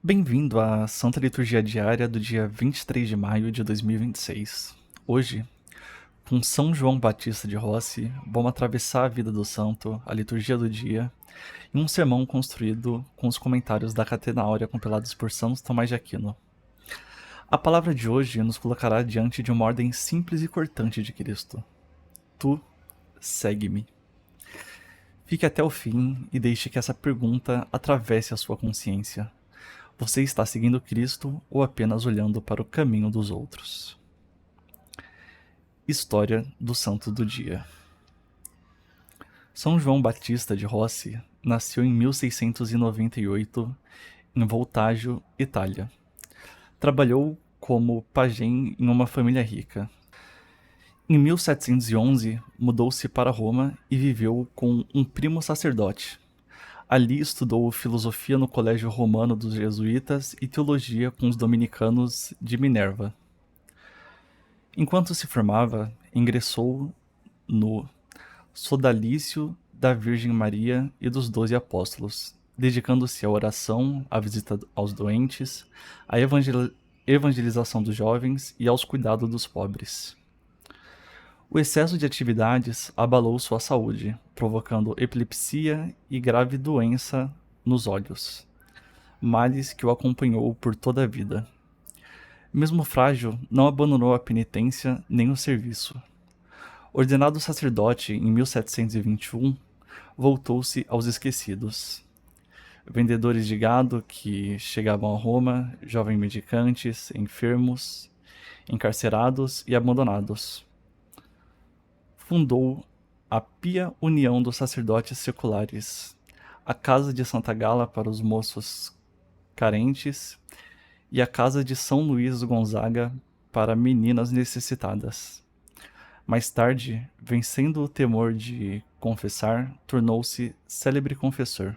Bem-vindo à Santa Liturgia Diária do dia 23 de maio de 2026. Hoje, com São João Batista de Rossi, vamos atravessar a vida do santo, a liturgia do dia, e um sermão construído com os comentários da Catena Áurea compilados por São Tomás de Aquino. A palavra de hoje nos colocará diante de uma ordem simples e cortante de Cristo. Tu, segue-me. Fique até o fim e deixe que essa pergunta atravesse a sua consciência. Você está seguindo Cristo ou apenas olhando para o caminho dos outros? História do Santo do Dia. São João Batista de Rossi nasceu em 1698 em Voltaggio, Itália. Trabalhou como pajem em uma família rica. Em 1711, mudou-se para Roma e viveu com um primo sacerdote. Ali estudou filosofia no Colégio Romano dos Jesuítas e teologia com os dominicanos de Minerva. Enquanto se formava, ingressou no Sodalício da Virgem Maria e dos 12 Apóstolos, dedicando-se à oração, à visita aos doentes, à evangelização dos jovens e aos cuidados dos pobres. O excesso de atividades abalou sua saúde, provocando epilepsia e grave doença nos olhos, males que o acompanhou por toda a vida. Mesmo frágil, não abandonou a penitência nem o serviço. Ordenado sacerdote em 1721, voltou-se aos esquecidos. Vendedores de gado que chegavam a Roma, jovens mendicantes, enfermos, encarcerados e abandonados. Fundou a Pia União dos Sacerdotes Seculares, a Casa de Santa Gala para os moços carentes e a Casa de São Luís Gonzaga para meninas necessitadas. Mais tarde, vencendo o temor de confessar, tornou-se célebre confessor.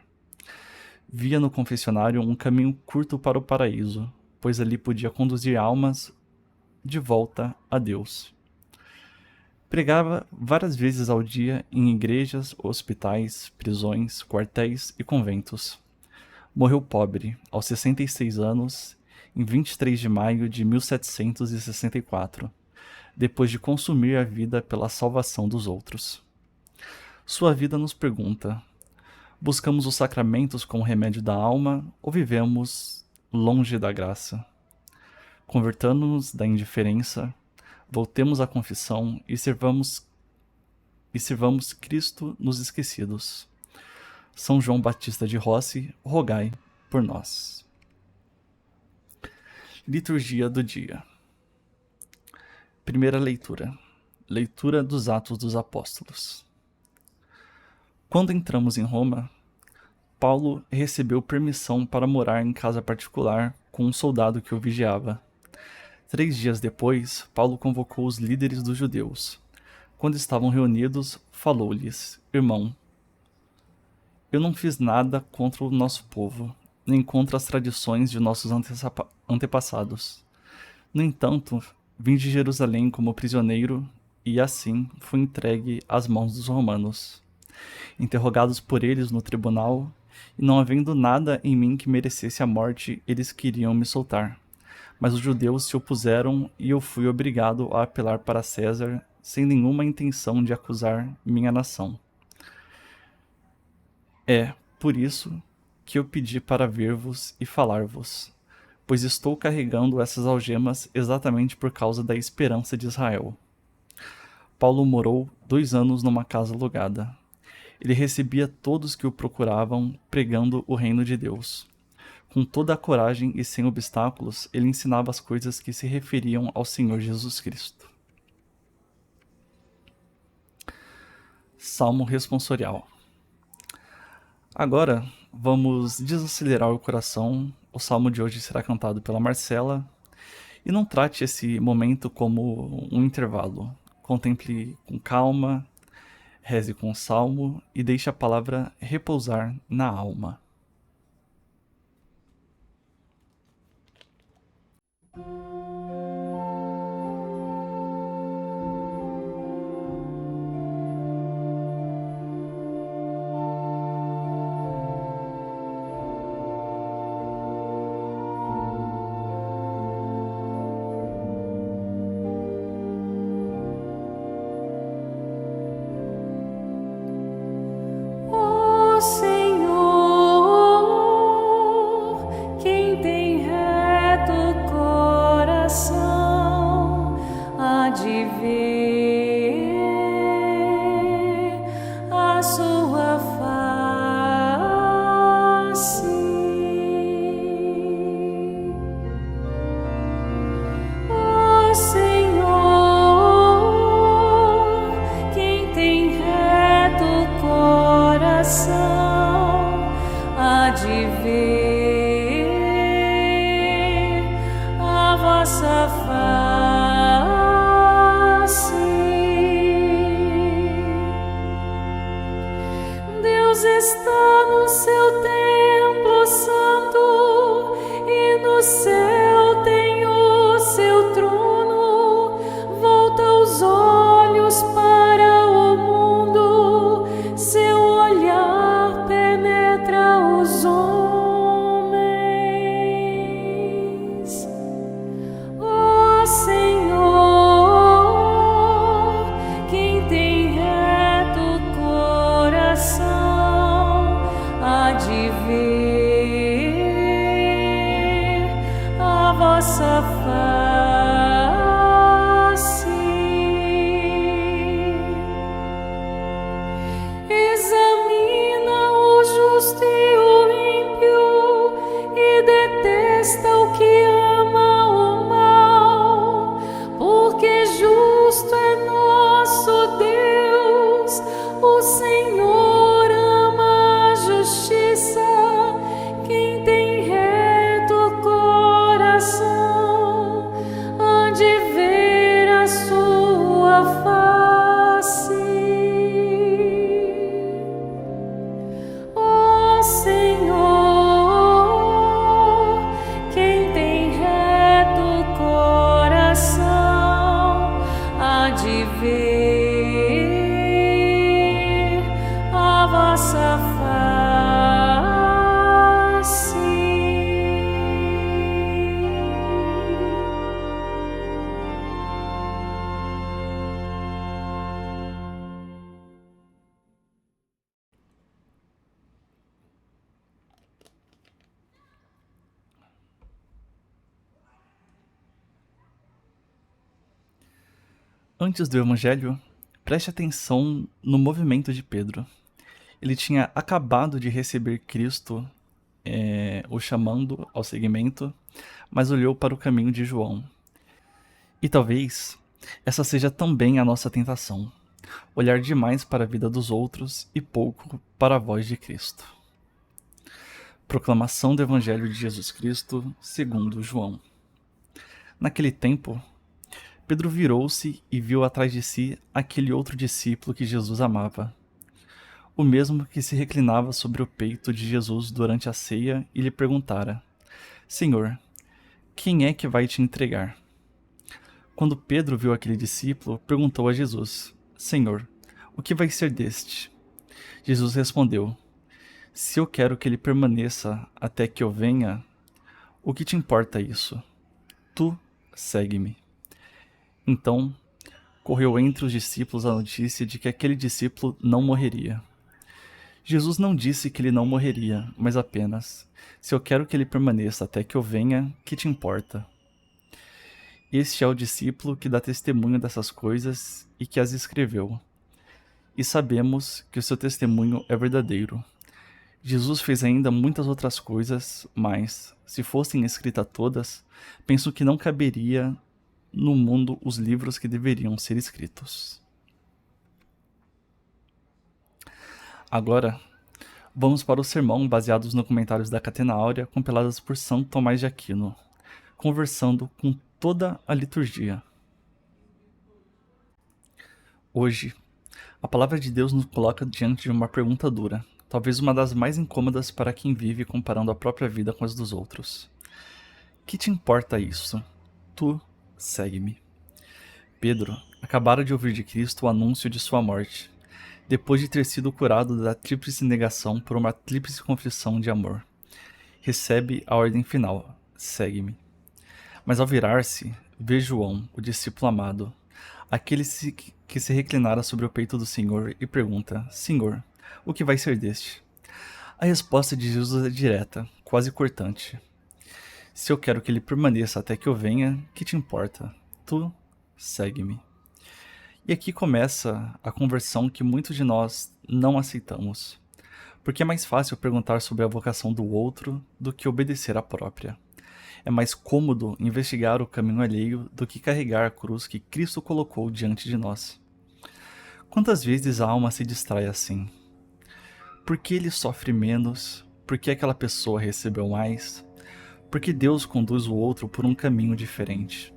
Via no confessionário um caminho curto para o paraíso, pois ali podia conduzir almas de volta a Deus. Pregava várias vezes ao dia em igrejas, hospitais, prisões, quartéis e conventos. Morreu pobre, aos 66 anos, em 23 de maio de 1764, depois de consumir a vida pela salvação dos outros. Sua vida nos pergunta: buscamos os sacramentos como remédio da alma ou vivemos longe da graça? Convertamos-nos da indiferença, voltemos à confissão e sirvamos Cristo nos esquecidos. São João Batista de Rossi, rogai por nós. Liturgia do dia. Primeira leitura. Leitura dos Atos dos Apóstolos. Quando entramos em Roma, Paulo recebeu permissão para morar em casa particular com um soldado que o vigiava. 3 dias depois, Paulo convocou os líderes dos judeus. Quando estavam reunidos, falou-lhes: Irmão, eu não fiz nada contra o nosso povo, nem contra as tradições de nossos antepassados. No entanto, vim de Jerusalém como prisioneiro e, assim, fui entregue às mãos dos romanos. Interrogados por eles no tribunal, e não havendo nada em mim que merecesse a morte, eles queriam me soltar. Mas os judeus se opuseram e eu fui obrigado a apelar para César, sem nenhuma intenção de acusar minha nação. É, por isso, que eu pedi para ver-vos e falar-vos, pois estou carregando essas algemas exatamente por causa da esperança de Israel. Paulo morou 2 anos numa casa alugada. Ele recebia todos que o procuravam, pregando o reino de Deus. Com toda a coragem e sem obstáculos, ele ensinava as coisas que se referiam ao Senhor Jesus Cristo. Salmo responsorial. Agora, vamos desacelerar o coração. O salmo de hoje será cantado pela Marcela. E não trate esse momento como um intervalo. Contemple com calma, reze com o salmo e deixe a palavra repousar na alma. vossa face. Deus está no seu templo santo e no céu tem o seu trono. Volta os olhos para o mundo, seu olhar penetra os homens. Ó Senhor, quem tem reto coração há de ver a vossa face. Examina o justo e o ímpio e detesta o que ama o mal, porque justo é nosso Deus, o Senhor ama a justiça. Quem tem reto coração há de ver a sua face. Ó Senhor, quem tem reto coração há de ver a vossa face. Antes do Evangelho, preste atenção no movimento de Pedro. Ele tinha acabado de receber Cristo, o chamando ao seguimento, mas olhou para o caminho de João. E talvez essa seja também a nossa tentação: olhar demais para a vida dos outros e pouco para a voz de Cristo. Proclamação do Evangelho de Jesus Cristo segundo João. Naquele tempo, Pedro virou-se e viu atrás de si aquele outro discípulo que Jesus amava, o mesmo que se reclinava sobre o peito de Jesus durante a ceia e lhe perguntara: Senhor, quem é que vai te entregar? Quando Pedro viu aquele discípulo, perguntou a Jesus: Senhor, o que vai ser deste? Jesus respondeu: Se eu quero que ele permaneça até que eu venha, o que te importa isso? Tu segue-me. Então, correu entre os discípulos a notícia de que aquele discípulo não morreria. Jesus não disse que ele não morreria, mas apenas: se eu quero que ele permaneça até que eu venha, que te importa? Este é o discípulo que dá testemunho dessas coisas e que as escreveu. E sabemos que o seu testemunho é verdadeiro. Jesus fez ainda muitas outras coisas, mas, se fossem escritas todas, penso que não caberia no mundo os livros que deveriam ser escritos. Agora, vamos para o sermão baseados nos comentários da Catena Áurea compilados por São Tomás de Aquino, conversando com toda a liturgia. Hoje, a palavra de Deus nos coloca diante de uma pergunta dura, talvez uma das mais incômodas para quem vive comparando a própria vida com as dos outros. Que te importa isso? Tu segue-me. Pedro acabara de ouvir de Cristo o anúncio de sua morte, depois de ter sido curado da tríplice negação por uma tríplice confissão de amor. Recebe a ordem final: segue-me. Mas ao virar-se, vê João, o discípulo amado, aquele que se reclinara sobre o peito do Senhor, e pergunta: Senhor, o que vai ser deste? A resposta de Jesus é direta, quase cortante: Se eu quero que ele permaneça até que eu venha, que te importa? Tu segue-me. E aqui começa a conversão que muitos de nós não aceitamos, porque é mais fácil perguntar sobre a vocação do outro do que obedecer à própria. É mais cômodo investigar o caminho alheio do que carregar a cruz que Cristo colocou diante de nós. Quantas vezes a alma se distrai assim? Por que ele sofre menos? Por que aquela pessoa recebeu mais? Porque Deus conduz o outro por um caminho diferente.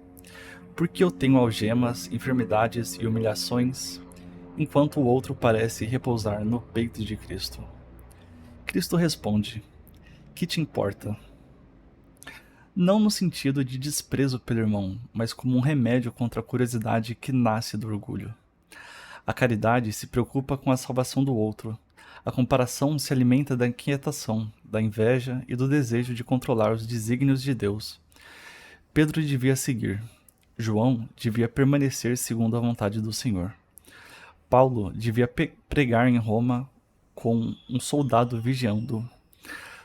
Porque eu tenho algemas, enfermidades e humilhações, enquanto o outro parece repousar no peito de Cristo. Cristo responde: que te importa? Não no sentido de desprezo pelo irmão, mas como um remédio contra a curiosidade que nasce do orgulho. A caridade se preocupa com a salvação do outro. A comparação se alimenta da inquietação, da inveja e do desejo de controlar os desígnios de Deus. Pedro devia seguir. João devia permanecer segundo a vontade do Senhor. Paulo devia pregar em Roma com um soldado vigiando.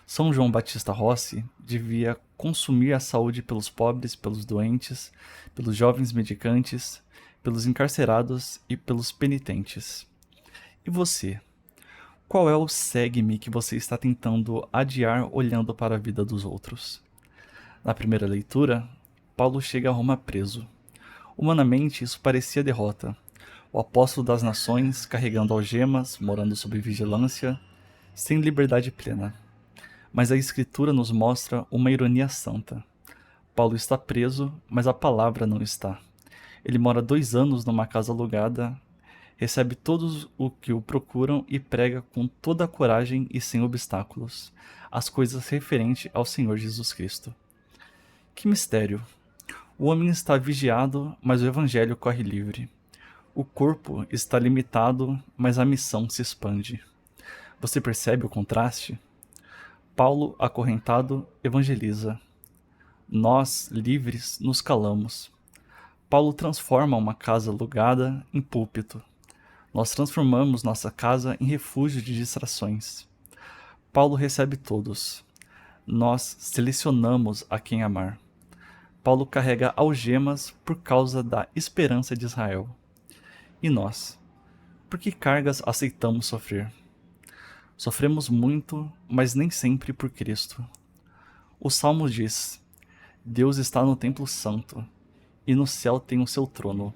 São João Batista Rossi devia consumir a saúde pelos pobres, pelos doentes, pelos jovens mendicantes, pelos encarcerados e pelos penitentes. E você? Qual é o segue-me que você está tentando adiar olhando para a vida dos outros? Na primeira leitura, Paulo chega a Roma preso. Humanamente, isso parecia derrota. O apóstolo das nações, carregando algemas, morando sob vigilância, sem liberdade plena. Mas a Escritura nos mostra uma ironia santa. Paulo está preso, mas a palavra não está. Ele mora 2 anos numa casa alugada, recebe todos o que o procuram e prega com toda a coragem e sem obstáculos as coisas referentes ao Senhor Jesus Cristo. Que mistério! O homem está vigiado, mas o evangelho corre livre. O corpo está limitado, mas a missão se expande. Você percebe o contraste? Paulo, acorrentado, evangeliza. Nós, livres, nos calamos. Paulo transforma uma casa alugada em púlpito. Nós transformamos nossa casa em refúgio de distrações. Paulo recebe todos. Nós selecionamos a quem amar. Paulo carrega algemas por causa da esperança de Israel. E nós? Por que cargas aceitamos sofrer? Sofremos muito, mas nem sempre por Cristo. O Salmo diz: Deus está no templo santo, e no céu tem o seu trono.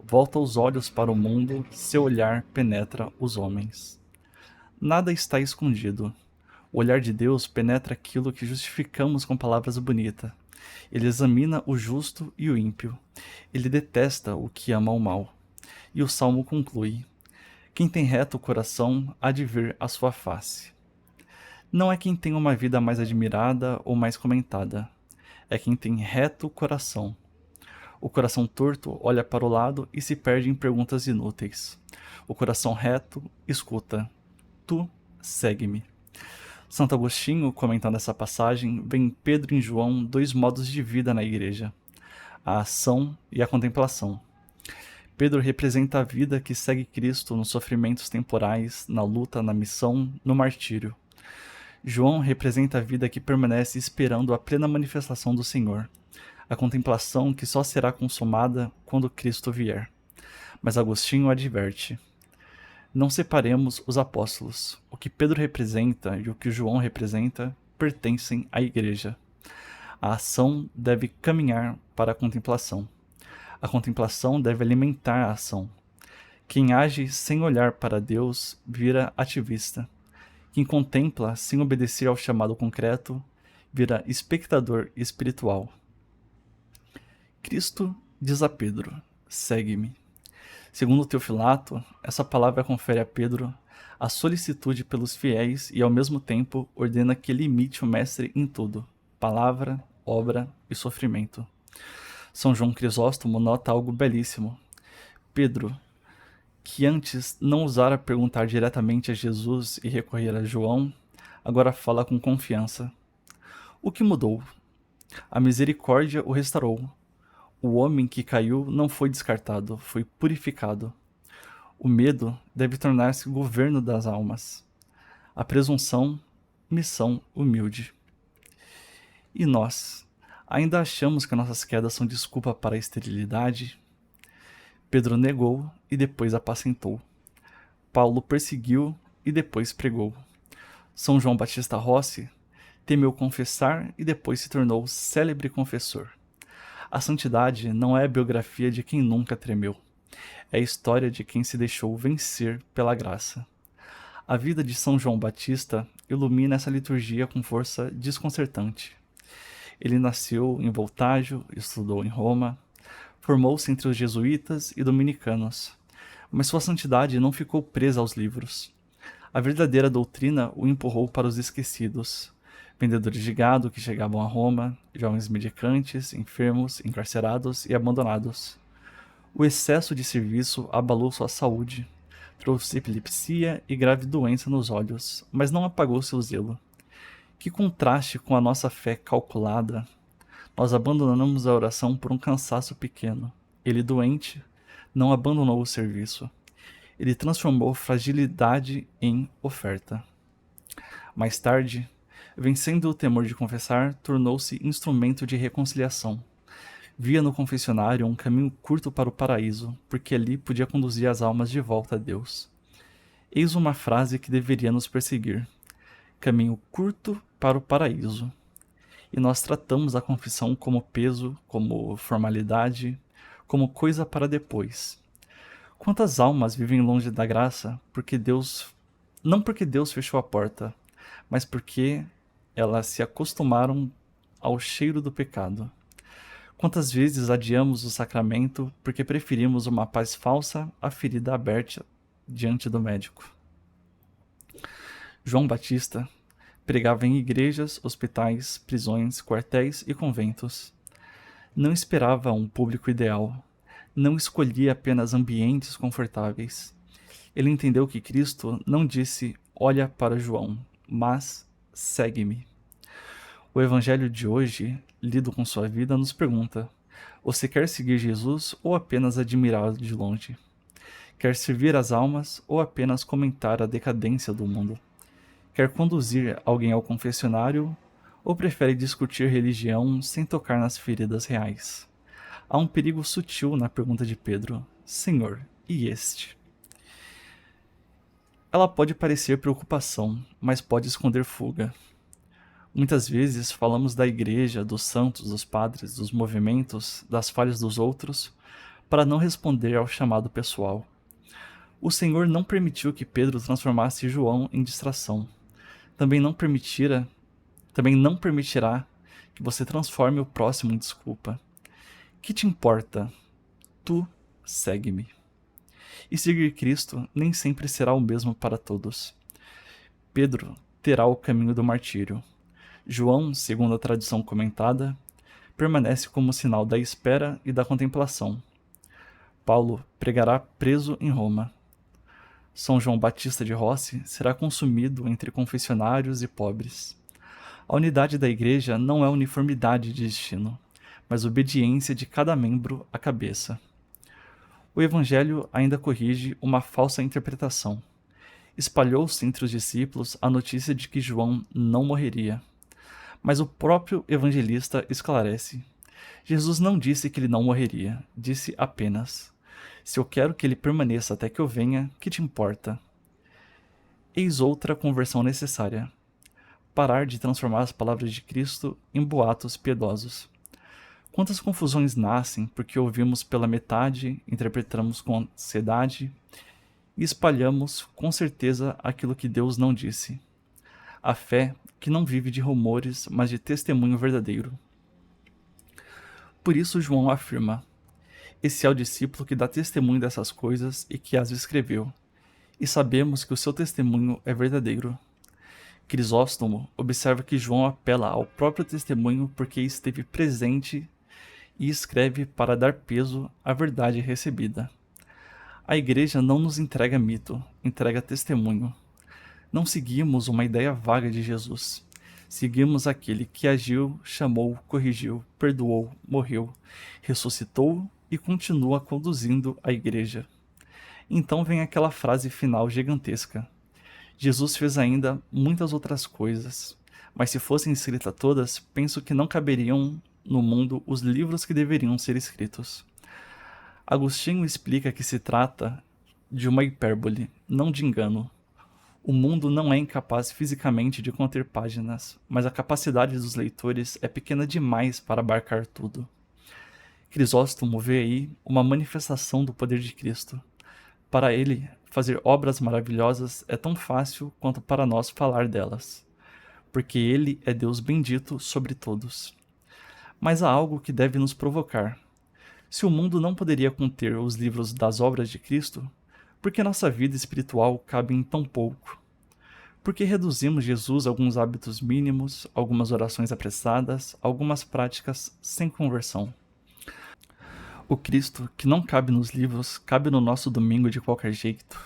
Volta os olhos para o mundo, seu olhar penetra os homens. Nada está escondido. O olhar de Deus penetra aquilo que justificamos com palavras bonitas. Ele examina o justo e o ímpio. Ele detesta o que ama o mal. E o Salmo conclui: quem tem reto o coração há de ver a sua face. Não é quem tem uma vida mais admirada ou mais comentada. É quem tem reto o coração. O coração torto olha para o lado e se perde em perguntas inúteis. O coração reto escuta: tu segue-me. Santo Agostinho, comentando essa passagem, vê em Pedro e em João 2 modos de vida na igreja: a ação e a contemplação. Pedro representa a vida que segue Cristo nos sofrimentos temporais, na luta, na missão, no martírio. João representa a vida que permanece esperando a plena manifestação do Senhor, a contemplação que só será consumada quando Cristo vier. Mas Agostinho adverte: não separemos os apóstolos. O que Pedro representa e o que João representa pertencem à igreja. A ação deve caminhar para a contemplação. A contemplação deve alimentar a ação. Quem age sem olhar para Deus vira ativista. Quem contempla sem obedecer ao chamado concreto vira espectador espiritual. Cristo diz a Pedro: segue-me. Segundo Teofilato, essa palavra confere a Pedro a solicitude pelos fiéis e ao mesmo tempo ordena que ele imite o Mestre em tudo: palavra, obra e sofrimento. São João Crisóstomo nota algo belíssimo. Pedro, que antes não ousara perguntar diretamente a Jesus e recorrer a João, agora fala com confiança. O que mudou? A misericórdia o restaurou. O homem que caiu não foi descartado, foi purificado. O medo deve tornar-se governo das almas. A presunção, missão humilde. E nós? Ainda achamos que nossas quedas são desculpa para a esterilidade? Pedro negou e depois apacentou. Paulo perseguiu e depois pregou. São João Batista Rossi temeu confessar e depois se tornou célebre confessor. A santidade não é a biografia de quem nunca tremeu. É a história de quem se deixou vencer pela graça. A vida de São João Batista ilumina essa liturgia com força desconcertante. Ele nasceu em Voltaggio, estudou em Roma, formou-se entre os jesuítas e dominicanos, mas sua santidade não ficou presa aos livros. A verdadeira doutrina o empurrou para os esquecidos, vendedores de gado que chegavam a Roma, jovens mendicantes, enfermos, encarcerados e abandonados. O excesso de serviço abalou sua saúde, trouxe epilepsia e grave doença nos olhos, mas não apagou seu zelo. Que contraste com a nossa fé calculada! Nós abandonamos a oração por um cansaço pequeno. Ele, doente, não abandonou o serviço. Ele transformou fragilidade em oferta. Mais tarde, vencendo o temor de confessar, tornou-se instrumento de reconciliação. Via no confessionário um caminho curto para o paraíso, porque ali podia conduzir as almas de volta a Deus. Eis uma frase que deveria nos perseguir: caminho curto para o paraíso. E nós tratamos a confissão como peso, como formalidade, como coisa para depois. Quantas almas vivem longe da graça não porque Deus fechou a porta, mas porque elas se acostumaram ao cheiro do pecado. Quantas vezes adiamos o sacramento porque preferimos uma paz falsa à ferida aberta diante do médico. João Batista pregava em igrejas, hospitais, prisões, quartéis e conventos. Não esperava um público ideal. Não escolhia apenas ambientes confortáveis. Ele entendeu que Cristo não disse: olha para João, mas segue-me. O evangelho de hoje, lido com sua vida, nos pergunta: você quer seguir Jesus ou apenas admirá-lo de longe? Quer servir as almas ou apenas comentar a decadência do mundo? Quer conduzir alguém ao confessionário ou prefere discutir religião sem tocar nas feridas reais? Há um perigo sutil na pergunta de Pedro: Senhor, e este? Ela pode parecer preocupação, mas pode esconder fuga. Muitas vezes falamos da igreja, dos santos, dos padres, dos movimentos, das falhas dos outros, para não responder ao chamado pessoal. O Senhor não permitiu que Pedro transformasse João em distração. Também não permitirá que você transforme o próximo em desculpa. Que te importa? Tu segue-me. E seguir Cristo nem sempre será o mesmo para todos. Pedro terá o caminho do martírio. João, segundo a tradição comentada, permanece como sinal da espera e da contemplação. Paulo pregará preso em Roma. São João Batista de Rossi será consumido entre confessionários e pobres. A unidade da igreja não é uniformidade de destino, mas obediência de cada membro à cabeça. O evangelho ainda corrige uma falsa interpretação. Espalhou-se entre os discípulos a notícia de que João não morreria. Mas o próprio evangelista esclarece: Jesus não disse que ele não morreria, disse apenas: se eu quero que ele permaneça até que eu venha, que te importa? Eis outra conversão necessária: parar de transformar as palavras de Cristo em boatos piedosos. Quantas confusões nascem porque ouvimos pela metade, interpretamos com ansiedade e espalhamos com certeza aquilo que Deus não disse. A fé que não vive de rumores, mas de testemunho verdadeiro. Por isso João afirma: esse é o discípulo que dá testemunho dessas coisas e que as escreveu, e sabemos que o seu testemunho é verdadeiro. Crisóstomo observa que João apela ao próprio testemunho porque esteve presente e escreve para dar peso à verdade recebida. A igreja não nos entrega mito, entrega testemunho. Não seguimos uma ideia vaga de Jesus. Seguimos aquele que agiu, chamou, corrigiu, perdoou, morreu, ressuscitou e continua conduzindo a igreja. Então vem aquela frase final gigantesca: Jesus fez ainda muitas outras coisas, mas se fossem escritas todas, penso que não caberiam no mundo os livros que deveriam ser escritos. Agostinho explica que se trata de uma hipérbole, não de engano. O mundo não é incapaz fisicamente de conter páginas, mas a capacidade dos leitores é pequena demais para abarcar tudo. Crisóstomo vê aí uma manifestação do poder de Cristo. Para ele, fazer obras maravilhosas é tão fácil quanto para nós falar delas, porque ele é Deus bendito sobre todos. Mas há algo que deve nos provocar. Se o mundo não poderia conter os livros das obras de Cristo, por que nossa vida espiritual cabe em tão pouco? Por que reduzimos Jesus a alguns hábitos mínimos, algumas orações apressadas, algumas práticas sem conversão? O Cristo, que não cabe nos livros, cabe no nosso domingo de qualquer jeito.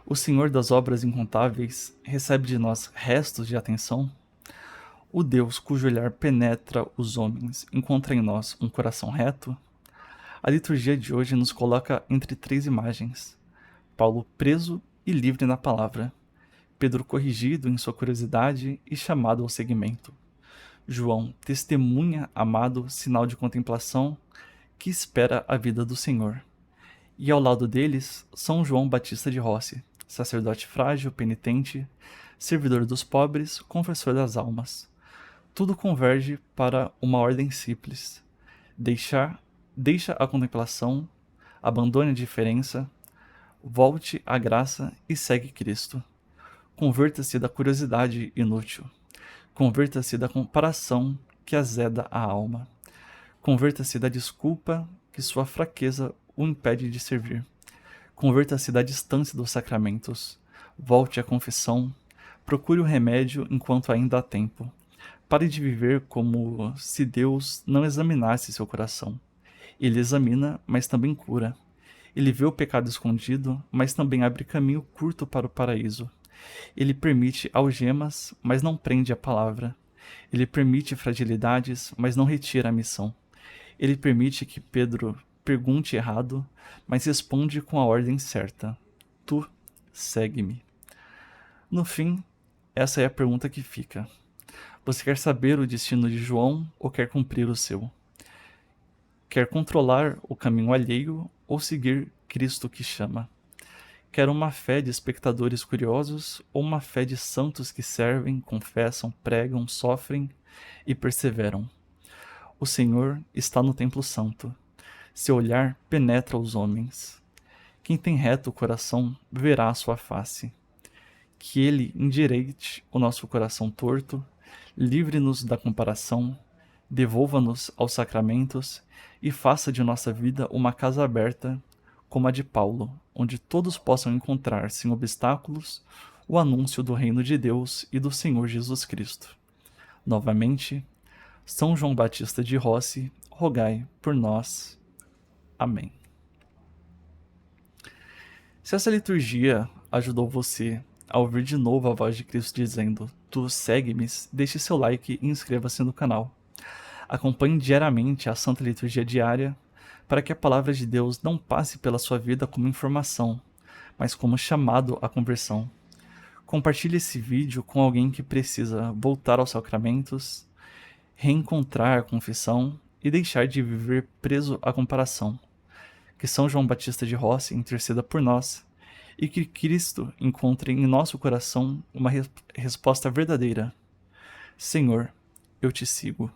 O Senhor das obras incontáveis recebe de nós restos de atenção? O Deus cujo olhar penetra os homens encontra em nós um coração reto? A liturgia de hoje nos coloca entre três imagens: Paulo preso e livre na palavra, Pedro corrigido em sua curiosidade e chamado ao seguimento, João testemunha amado, sinal de contemplação, que espera a vida do Senhor. E ao lado deles, São João Batista de Rossi, sacerdote frágil, penitente, servidor dos pobres, confessor das almas. Tudo converge para uma ordem simples: deixa a contemplação, abandone a diferença, volte à graça e segue Cristo. Converta-se da curiosidade inútil. Converta-se da comparação que azeda a alma. Converta-se da desculpa que sua fraqueza o impede de servir. Converta-se da distância dos sacramentos. Volte à confissão. Procure o remédio enquanto ainda há tempo. Pare de viver como se Deus não examinasse seu coração. Ele examina, mas também cura. Ele vê o pecado escondido, mas também abre caminho curto para o paraíso. Ele permite algemas, mas não prende a palavra. Ele permite fragilidades, mas não retira a missão. Ele permite que Pedro pergunte errado, mas responde com a ordem certa: tu segue-me. No fim, essa é a pergunta que fica. Você quer saber o destino de João ou quer cumprir o seu? Quer controlar o caminho alheio ou seguir Cristo que chama? Quer uma fé de espectadores curiosos ou uma fé de santos que servem, confessam, pregam, sofrem e perseveram? O Senhor está no templo santo. Seu olhar penetra os homens. Quem tem reto o coração verá a sua face. Que Ele endireite o nosso coração torto, livre-nos da comparação, devolva-nos aos sacramentos e faça de nossa vida uma casa aberta, como a de Paulo, onde todos possam encontrar, sem obstáculos, o anúncio do reino de Deus e do Senhor Jesus Cristo. Novamente, São João Batista de Rossi, rogai por nós. Amém. Se essa liturgia ajudou você a ouvir de novo a voz de Cristo dizendo: tu segue-me, deixe seu like e inscreva-se no canal. Acompanhe diariamente a Santa Liturgia Diária para que a palavra de Deus não passe pela sua vida como informação, mas como chamado à conversão. Compartilhe esse vídeo com alguém que precisa voltar aos sacramentos, reencontrar a confissão e deixar de viver preso à comparação. Que São João Batista de Rossi interceda por nós e que Cristo encontre em nosso coração uma resposta verdadeira: Senhor, eu te sigo.